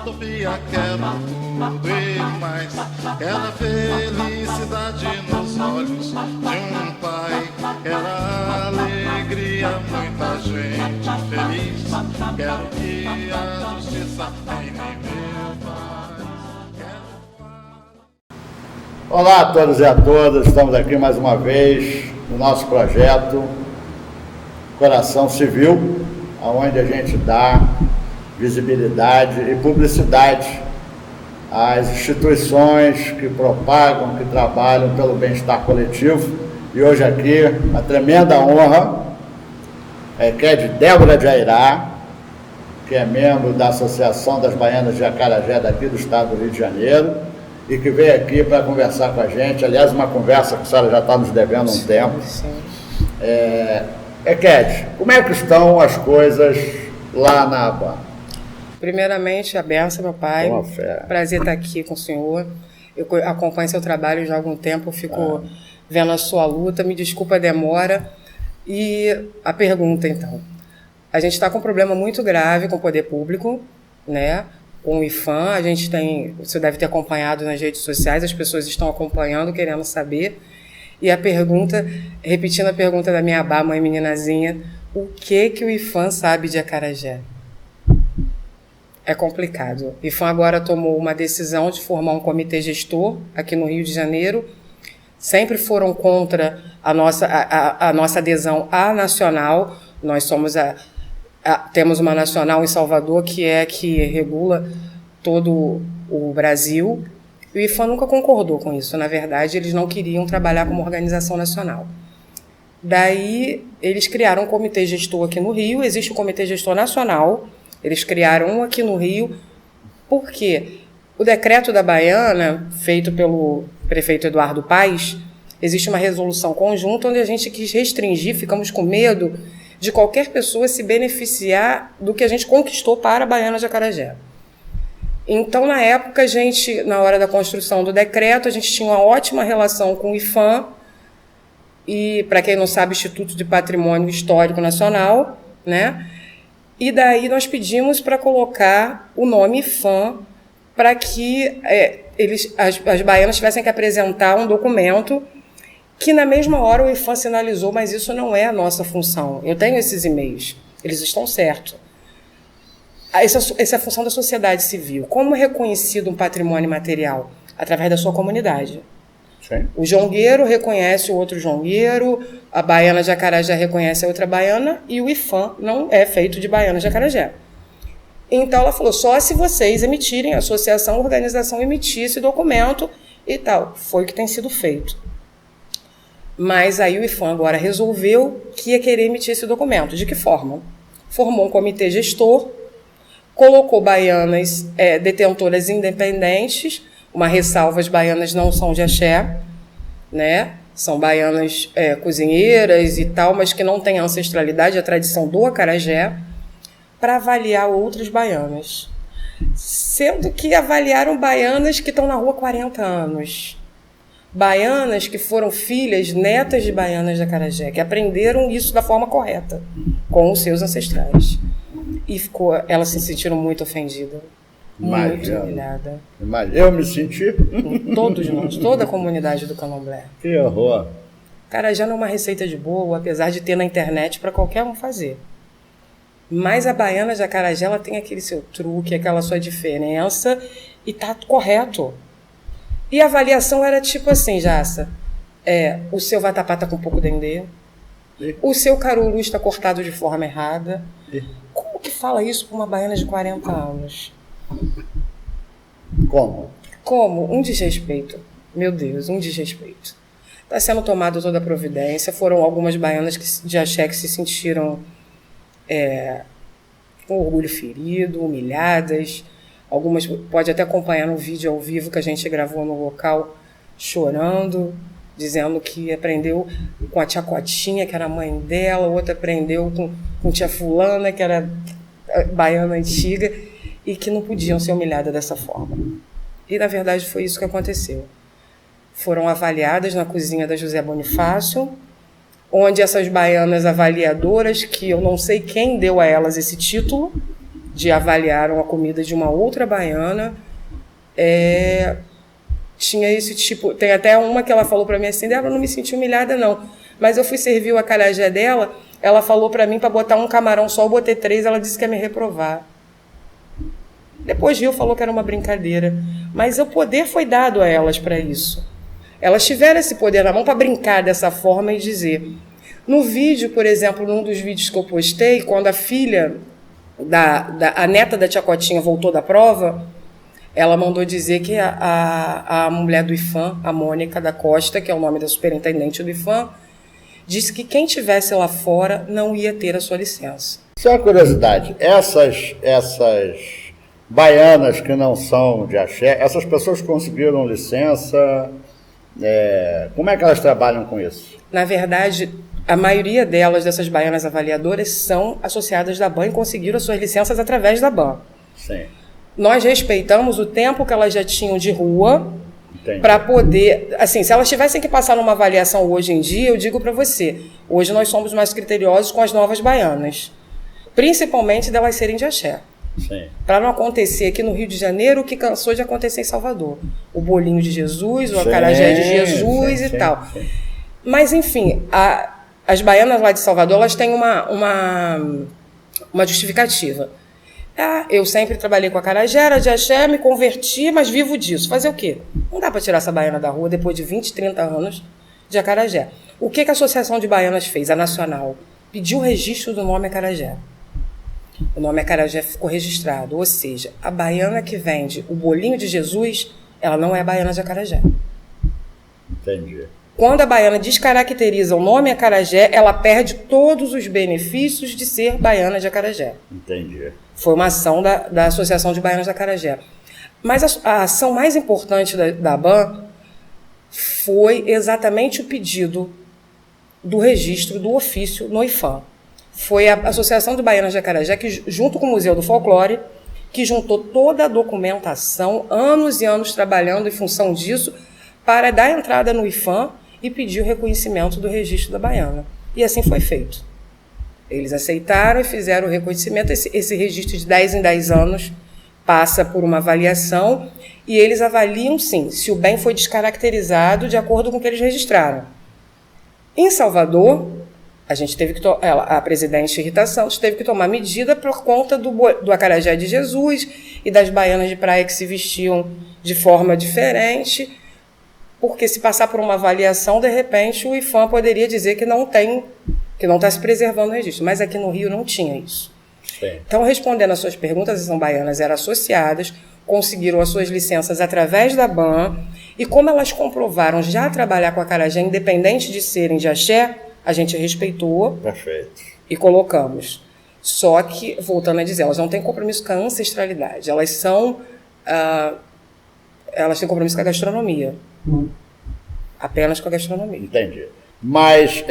utopia, quero tudo e mais. Quero a felicidade nos olhos de um pai. Quero a alegria, muita gente feliz. Quero que a justiça reine em meu país. Olá a todos e a todas, estamos aqui mais uma vez no nosso projeto Coração Civil, onde a gente dá visibilidade e publicidade às instituições que propagam, que trabalham pelo bem-estar coletivo. E hoje aqui, uma tremenda honra, que é de Débora de Airá, que é membro da Associação das Baianas de Acarajé daqui do estado do Rio de Janeiro, e que veio aqui para conversar com a gente. Aliás, uma conversa que a senhora já está nos devendo um tempo. Ked, como é que estão as coisas lá na Aba? Primeiramente, a benção, meu pai. Prazer estar aqui com o senhor. Eu acompanho seu trabalho já há algum tempo, fico vendo a sua luta. Me desculpa a demora. E a pergunta, então. A gente está com um problema muito grave com o poder público, né? Com o IPHAN. A gente tem, você deve ter acompanhado nas redes sociais, as pessoas estão acompanhando, querendo saber. E a pergunta, repetindo a pergunta da minha Abá, mãe meninazinha, o que o IPHAN sabe de Acarajé? É complicado. O IPHAN agora tomou uma decisão de formar um comitê gestor aqui no Rio de Janeiro. Sempre foram contra a nossa adesão à nacional. Nós somos temos uma nacional em Salvador que regula todo o Brasil. O IPHAN nunca concordou com isso. Na verdade, eles não queriam trabalhar como organização nacional. Daí, eles criaram um comitê gestor aqui no Rio. Existe o comitê gestor nacional. Eles criaram um aqui no Rio. Por quê? O decreto da Baiana, feito pelo prefeito Eduardo Paes, existe uma resolução conjunta onde a gente quis restringir, ficamos com medo de qualquer pessoa se beneficiar do que a gente conquistou para a Baiana de Acarajé. Então, na época, na hora da construção do decreto, a gente tinha uma ótima relação com o IPHAN, e, para quem não sabe, Instituto de Patrimônio Histórico Nacional, né? E daí nós pedimos para colocar o nome IPHAN para que as baianas tivessem que apresentar um documento que, na mesma hora, o IPHAN sinalizou, mas isso não é a nossa função. Eu tenho esses e-mails, eles estão certos. Essa é a função da sociedade civil. Como é reconhecido um patrimônio material? Através da sua comunidade. Sim. O jongueiro reconhece o outro jongueiro, a baiana de Acarajé reconhece a outra baiana, e o IPHAN não é feito de baiana de Acarajé. Então ela falou, só se vocês emitirem, a associação, a organização emitir esse documento e tal. Foi o que tem sido feito. Mas aí o IPHAN agora resolveu que ia querer emitir esse documento. De que forma? Formou um comitê gestor, colocou baianas detentoras independentes, uma ressalva, as baianas não são de axé, né? São baianas cozinheiras e tal, mas que não têm a ancestralidade, a tradição do acarajé, para avaliar outras baianas. Sendo que avaliaram baianas que estão na rua há 40 anos. Baianas que foram filhas, netas de baianas de Acarajé, que aprenderam isso da forma correta, com os seus ancestrais. E elas se sentiram muito ofendidas, muito humilhada. Eu me senti? Todos nós, toda a comunidade do Candomblé. Que horror! Acarajé não é uma receita de bolo, apesar de ter na internet para qualquer um fazer. Mas a baiana de Acarajé, ela tem aquele seu truque, aquela sua diferença, e tá correto. E a avaliação era tipo assim, Jaça, o seu vatapá está com pouco dendê, o seu caruru está cortado de forma errada. Como que fala isso para uma baiana de 40 anos? Como? Um desrespeito. Meu Deus, um desrespeito. Está sendo tomada toda a providência. Foram algumas baianas de axé que se sentiram com orgulho ferido, humilhadas. Algumas pode até acompanhar no vídeo ao vivo que a gente gravou no local, chorando, dizendo que aprendeu com a tia Cotinha, que era a mãe dela, outra aprendeu com tia fulana, que era baiana antiga, e que não podiam ser humilhadas dessa forma. E, na verdade, foi isso que aconteceu. Foram avaliadas na cozinha da José Bonifácio, onde essas baianas avaliadoras, que eu não sei quem deu a elas esse título, de avaliar a comida de uma outra baiana, tinha esse tipo... Tem até uma que ela falou para mim assim, Débora, não me senti humilhada não, mas eu fui servir o acarajé dela, ela falou para mim para botar um camarão só, eu botei 3, ela disse que ia me reprovar. Depois riu, falou que era uma brincadeira, mas o poder foi dado a elas para isso. Elas tiveram esse poder na mão para brincar dessa forma e dizer. No vídeo, por exemplo, num dos vídeos que eu postei, quando a filha, a neta da tia Cotinha voltou da prova, ela mandou dizer que a mulher do IFAM, a Mônica da Costa, que é o nome da superintendente do IFAM, disse que quem estivesse lá fora não ia ter a sua licença. Só uma curiosidade, essas baianas que não são de axé, essas pessoas conseguiram licença, como é que elas trabalham com isso? Na verdade, a maioria delas, dessas baianas avaliadoras, são associadas da BAN e conseguiram as suas licenças através da BAN. Sim. Nós respeitamos o tempo que elas já tinham de rua para poder... Assim, se elas tivessem que passar numa avaliação hoje em dia, eu digo para você, hoje nós somos mais criteriosos com as novas baianas, principalmente delas serem de axé. Para não acontecer aqui no Rio de Janeiro o que cansou de acontecer em Salvador. O bolinho de Jesus, o acarajé de Jesus e tal. Mas, enfim, as baianas lá de Salvador, elas têm uma justificativa. Eu sempre trabalhei com acarajé, era de axé, me converti, mas vivo disso. Fazer o quê? Não dá para tirar essa baiana da rua depois de 20, 30 anos de acarajé. O que a Associação de Baianas fez, a nacional? Pediu o registro do nome acarajé. O nome acarajé ficou registrado, ou seja, a baiana que vende o bolinho de Jesus, ela não é baiana de acarajé. Entendi. Quando a baiana descaracteriza o nome acarajé, ela perde todos os benefícios de ser baiana de acarajé. Entendi. Foi uma ação da Associação de Baianas de Acarajé. Mas a ação mais importante da BAN foi exatamente o pedido do registro do ofício no IFAM. Foi a Associação de Baianas de Acarajé, que, junto com o Museu do Folclore, que juntou toda a documentação, anos e anos trabalhando em função disso, para dar entrada no IFAM e pedir o reconhecimento do registro da baiana. E assim foi feito. Eles aceitaram e fizeram o reconhecimento. Esse registro de 10 em 10 anos passa por uma avaliação e eles avaliam, sim, se o bem foi descaracterizado de acordo com o que eles registraram. Em Salvador, a presidente Rita Santos teve que tomar medida por conta do acarajé de Jesus e das baianas de praia que se vestiam de forma diferente, porque se passar por uma avaliação, de repente o IFAM poderia dizer que não está se preservando o registro, mas aqui no Rio não tinha isso. Sim. Então, respondendo às suas perguntas, as baianas eram associadas, conseguiram as suas licenças através da BAN, e como elas comprovaram já trabalhar com acarajé, independente de serem de axé, a gente respeitou. Perfeito. E colocamos. Só que, voltando a dizer, elas não têm compromisso com a ancestralidade, elas têm compromisso com a gastronomia. Apenas com a gastronomia. Entendi. Mas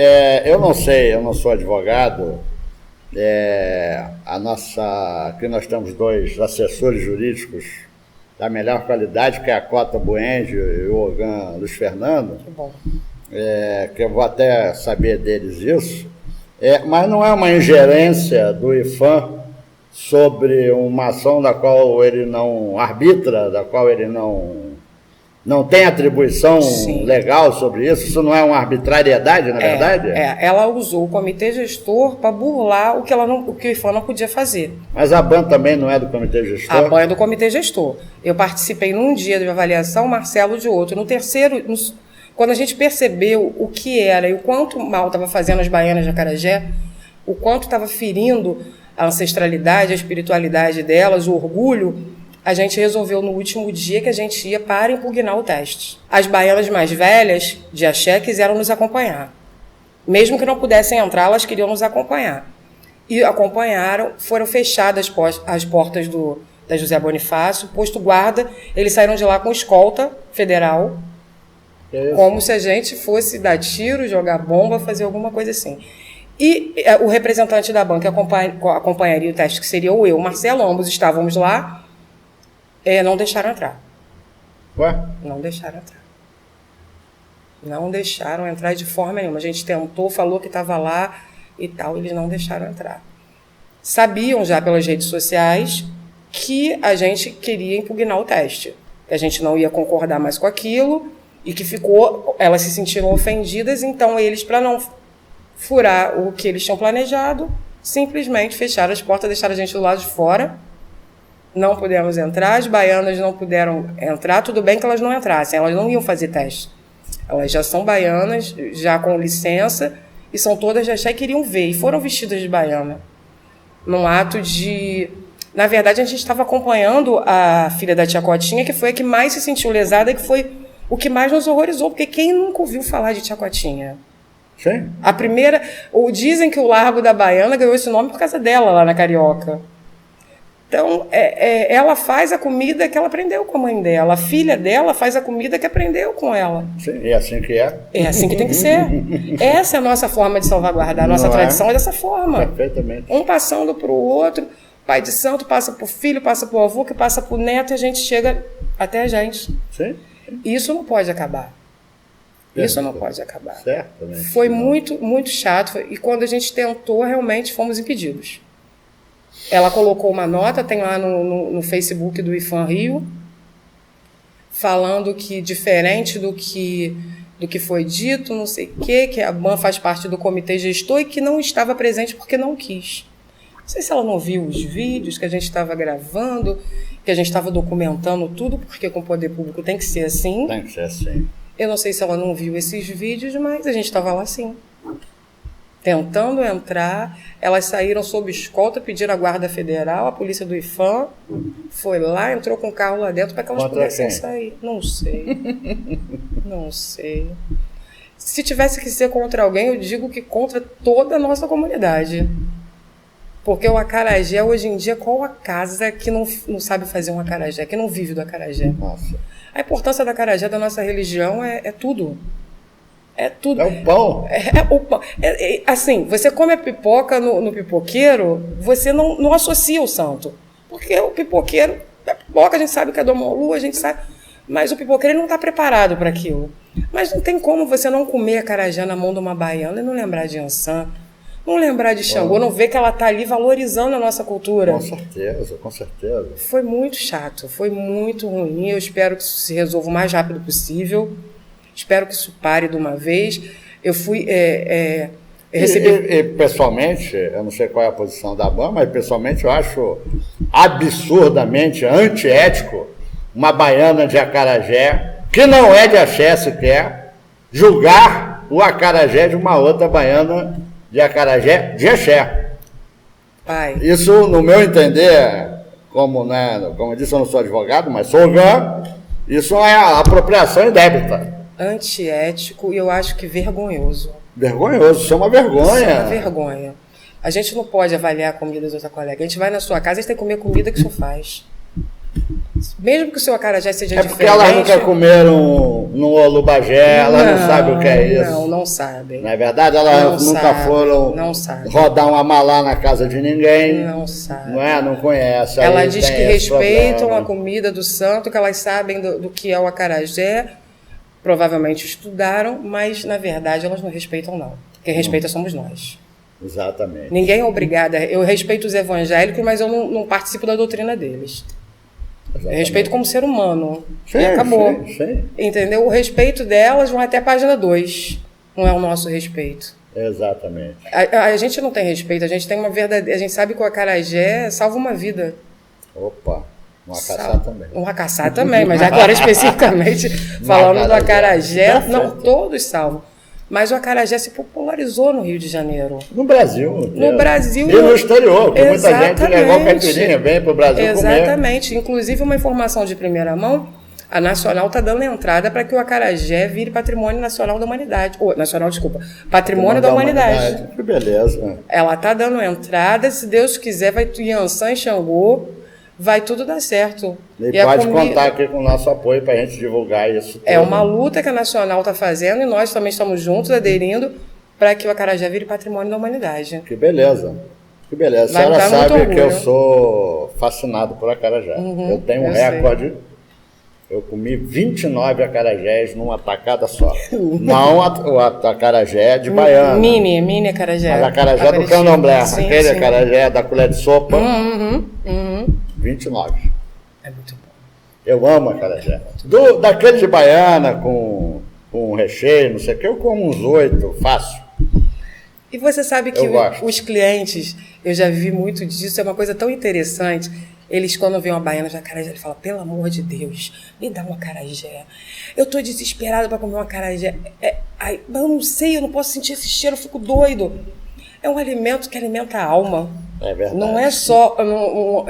eu não sei, eu não sou advogado, aqui nós temos 2 assessores jurídicos da melhor qualidade, que é a Cota Buendio e o Ogan Luiz Fernando. Que bom. Que eu vou até saber deles isso, mas não é uma ingerência do IFAM sobre uma ação da qual ele não arbitra, da qual ele não tem atribuição Sim. legal sobre isso? Isso não é uma arbitrariedade, na verdade? Ela usou o comitê gestor para burlar o que o IFAM não podia fazer. Mas a BAN também não é do comitê gestor? A BAN é do comitê gestor. Eu participei num dia de avaliação, Marcelo de outro. No terceiro... Quando a gente percebeu o que era e o quanto mal estava fazendo as baianas de acarajé, o quanto estava ferindo a ancestralidade, a espiritualidade delas, o orgulho, a gente resolveu no último dia que a gente ia para impugnar o teste. As baianas mais velhas, de axé, quiseram nos acompanhar. Mesmo que não pudessem entrar, elas queriam nos acompanhar. E acompanharam, foram fechadas as portas da José Bonifácio, posto guarda, eles saíram de lá com escolta federal, como se a gente fosse dar tiro, jogar bomba, fazer alguma coisa assim. E o representante da BAN que acompanharia o teste, que seria o Marcelo, ambos estávamos lá, não deixaram entrar. Ué? Não deixaram entrar. Não deixaram entrar de forma nenhuma. A gente tentou, falou que estava lá e tal, eles não deixaram entrar. sabiam já pelas redes sociais que a gente queria impugnar o teste, que a gente não ia concordar mais com aquilo e que elas se sentiram ofendidas, então eles, para não furar o que eles tinham planejado, simplesmente fecharam as portas, deixaram a gente do lado de fora, não pudemos entrar, as baianas não puderam entrar, tudo bem que elas não entrassem, elas não iam fazer teste, elas já são baianas, já com licença, e são todas de axé e queriam ver, e foram vestidas de baiana, num ato de... Na verdade, a gente estava acompanhando a filha da tia Cotinha, que foi a que mais se sentiu lesada, que foi o que mais nos horrorizou, porque quem nunca ouviu falar de tia Cotinha? Sim. A primeira... Dizem que o Largo da Baiana ganhou esse nome por causa dela, lá na Carioca. Então, ela faz a comida que ela aprendeu com a mãe dela. A filha dela faz a comida que aprendeu com ela. Sim, é assim que é. É assim que tem que ser. Essa é a nossa forma de salvaguardar. A nossa tradição é dessa forma. Perfeitamente. Um passando para o outro. Pai de santo passa para o filho, passa para o avô, que passa para o neto, e a gente chega até a gente. Sim. Isso não pode acabar. Isso não pode acabar. Certamente. Foi muito, muito chato. E quando a gente tentou, realmente fomos impedidos. Ela colocou uma nota, tem lá no Facebook do IFAM Rio, falando que, diferente do que foi dito, não sei o quê, que a BAN faz parte do comitê gestor e que não estava presente porque não quis. Não sei se ela não viu os vídeos que a gente estava gravando, que a gente estava documentando tudo, porque com o poder público tem que ser assim. Tem que ser assim. Eu não sei se ela não viu esses vídeos, mas a gente estava lá sim. Tentando entrar, elas saíram sob escolta, pediram a Guarda Federal, a polícia do IFAM, foi lá, entrou com o carro lá dentro para que elas pudessem sair. Não sei. Não sei. Se tivesse que ser contra alguém, eu digo que contra toda a nossa comunidade. Porque o acarajé, hoje em dia, qual a casa que não sabe fazer um acarajé, que não vive do acarajé? Nossa. A importância do acarajé da nossa religião é tudo. É tudo. É o pão. O pão. Assim, você come a pipoca no pipoqueiro, você não associa o santo. Porque o pipoqueiro, a pipoca a gente sabe que é do Molu, a gente sabe, mas o pipoqueiro não está preparado para aquilo. Mas não tem como você não comer acarajé na mão de uma baiana e não lembrar de Ançã, não lembrar de Xangô, não ver que ela está ali valorizando a nossa cultura. Com certeza, com certeza. Foi muito chato, foi muito ruim. Eu espero que isso se resolva o mais rápido possível. Espero que isso pare de uma vez. Eu fui... recebi... pessoalmente, eu não sei qual é a posição da BAN, mas pessoalmente eu acho absurdamente antiético uma baiana de acarajé, que não é de axé sequer, julgar o acarajé de uma outra baiana de acarajé de axé. Pai. Isso, no meu entender, como eu disse, eu não sou advogado, mas sou GAN, isso é apropriação indébita. Antiético e eu acho que vergonhoso. Vergonhoso, isso é uma vergonha. Isso é uma vergonha. A gente não pode avaliar a comida de outra colega. A gente vai na sua casa e tem que comer a comida que o senhor faz. Mesmo que o seu acarajé seja diferente... porque elas nunca comeram no Olubagé, elas não sabem o que é isso. Não sabem. Não é verdade? Elas nunca foram rodar uma malá na casa de ninguém. Não sabem. Não conhecem. Ela diz que respeitam a comida do santo, que elas sabem do que é o acarajé, provavelmente estudaram, mas na verdade elas não respeitam não. Quem respeita somos nós. Exatamente. Ninguém é obrigado. Eu respeito os evangélicos, mas eu não participo da doutrina deles. Eu respeito como ser humano. Sim, e acabou. Sim. Entendeu? O respeito delas vai até a página 2. Não é o nosso respeito. Exatamente. A gente não tem respeito, a gente tem uma verdadeira. A gente sabe que o acarajé salva uma vida. Opa! Um acaçá também. Um acaçá também, mas agora especificamente falando do acarajé, não, todos salvam. Mas o acarajé se popularizou no Rio de Janeiro. No Brasil. No Brasil. E no exterior, porque muita gente levou caipirinha, vem para o Brasil comer. Exatamente. Inclusive, uma informação de primeira mão, a Nacional está dando entrada para que o acarajé vire patrimônio nacional da humanidade. Patrimônio da humanidade. Que beleza. Ela está dando entrada, se Deus quiser, vai Yansan e Xangô, vai tudo dar certo. E pode contar aqui com o nosso apoio para a gente divulgar isso tudo. É uma luta que a Nacional está fazendo e nós também estamos juntos, aderindo, para que o acarajé vire patrimônio da humanidade. Que beleza. Que beleza. A senhora sabe que eu sou fascinado por acarajé. Eu tenho um recorde. eu comi 29 acarajés numa tacada só. Não o acarajé de Baiana. Mini acarajé. Mas acarajé do candomblé. Aquele acarajé da colher de sopa. 29. É muito bom. Eu amo acarajé. Daquele de Baiana com recheio, não sei o que, eu como uns 8, fácil. E você sabe que os clientes, eu já vi muito disso, é uma coisa tão interessante. Eles, quando vêem uma baiana de acarajé, eles falam, pelo amor de Deus, me dá um acarajé. Eu tô desesperada para comer um acarajé. Eu não sei, eu não posso sentir esse cheiro, eu fico doido. É um alimento que alimenta a alma. É verdade. Não é só...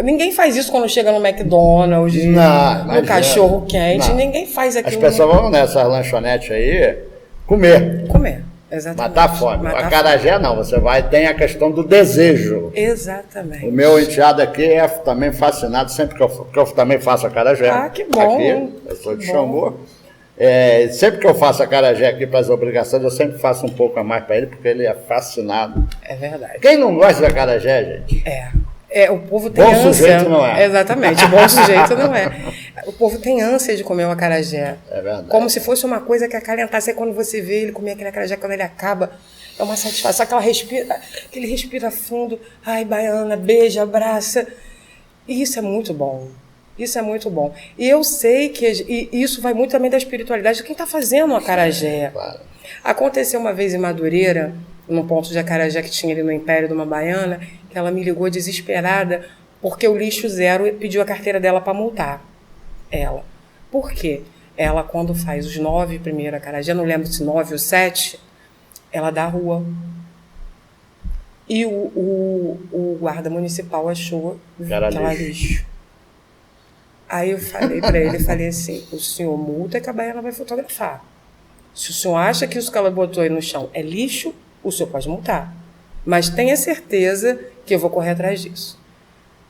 ninguém faz isso quando chega no McDonald's, no cachorro quente. Não. Ninguém faz aquilo. As pessoas vão nessas lanchonetes aí comer. Exatamente. Matar a fome. O acarajé não, você vai, tem a questão do desejo. Exatamente. O meu enteado aqui é também fascinado, sempre que eu também faço acarajé. Ah, que bom. Aqui, eu sou de Xangô. Sempre que eu faço acarajé aqui para as obrigações, eu sempre faço um pouco a mais para ele, porque ele é fascinado. É verdade. Quem não gosta de acarajé, gente? O povo tem bom ânsia. Bom sujeito não é. Exatamente, bom sujeito não é. O povo tem ânsia de comer um acarajé. É verdade. Como se fosse uma coisa que acalentasse. Aí quando você vê ele comer aquele acarajé, quando ele acaba, é uma satisfação. Que ele respira fundo. Ai, baiana, beija, abraça. E isso é muito bom. Isso é muito bom. E eu sei que isso vai muito também da espiritualidade de quem está fazendo o acarajé. Claro. Aconteceu uma vez em Madureira, num ponto de acarajé que tinha ali no Império de uma baiana, que ela me ligou desesperada porque o Lixo Zero pediu a carteira dela para multar ela. Por quê? Ela, quando faz os 9 primeiro acarajé, não lembro se 9 ou 7, ela dá a rua. E o guarda municipal achou que era lixo. Aí eu falei para ele, falei assim, o senhor multa que a baiana vai fotografar. Se o senhor acha que isso que ela botou aí no chão é lixo, o senhor pode multar. Mas tenha certeza que eu vou correr atrás disso.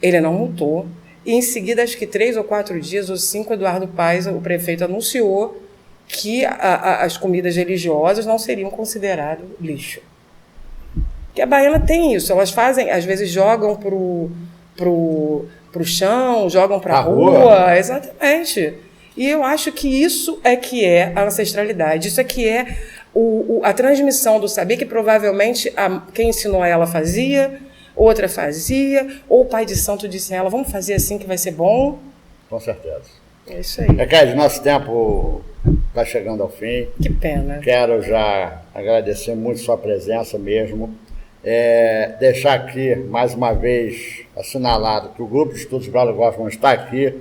Ele não multou. E em seguida, acho que 3 ou 4 dias, ou 5, Eduardo Paes, o prefeito, anunciou que as comidas religiosas não seriam consideradas lixo. Porque a baiana tem isso. Elas fazem, às vezes jogam pro chão, jogam para a rua. Exatamente. E eu acho que isso é que é a ancestralidade. Isso é que é a transmissão do saber que provavelmente quem ensinou a ela fazia, outra fazia, ou o pai de santo disse a ela, vamos fazer assim que vai ser bom. Com certeza. É isso aí. Cade, nosso tempo está chegando ao fim. Que pena. Quero já agradecer muito sua presença mesmo. Deixar aqui, mais uma vez, assinalado que o Grupo de Estudos Braulio Goffman está aqui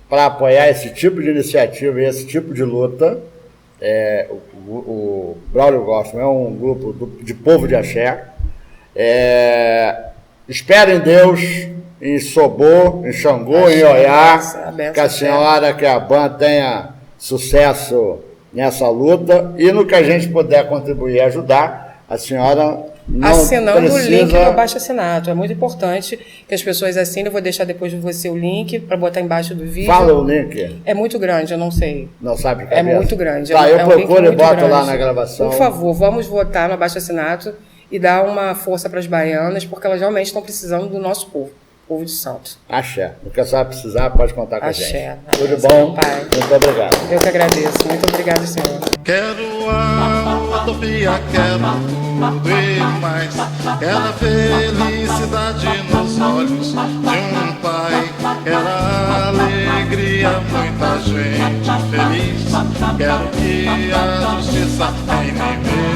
para apoiar esse tipo de iniciativa e esse tipo de luta. O Braulio Goffman é um grupo de povo de axé. Espero em Deus, em Sobô, em Xangô, em Oiá, que a senhora, que a BAN tenha sucesso nessa luta e no que a gente puder contribuir e ajudar, a senhora não assinando precisa... o link do abaixo-assinato. É muito importante que as pessoas assinem. Eu vou deixar depois de você o link para botar embaixo do vídeo. Fala o link. É muito grande, eu não sei. Não sabe? É muito grande. Tá, eu procuro e boto lá na gravação. Por favor, vamos votar no abaixo-assinato e dar uma força para as baianas, porque elas realmente estão precisando do nosso povo de Santos. Axé. O que a senhora precisar, pode contar com a gente. Axé. Tudo bom? Pai. Muito obrigado. Eu que agradeço. Muito obrigado, senhor. Quero a utopia, quero tudo e mais. Quero a felicidade nos olhos de um pai. Quero a alegria, muita gente feliz. Quero que a justiça reine.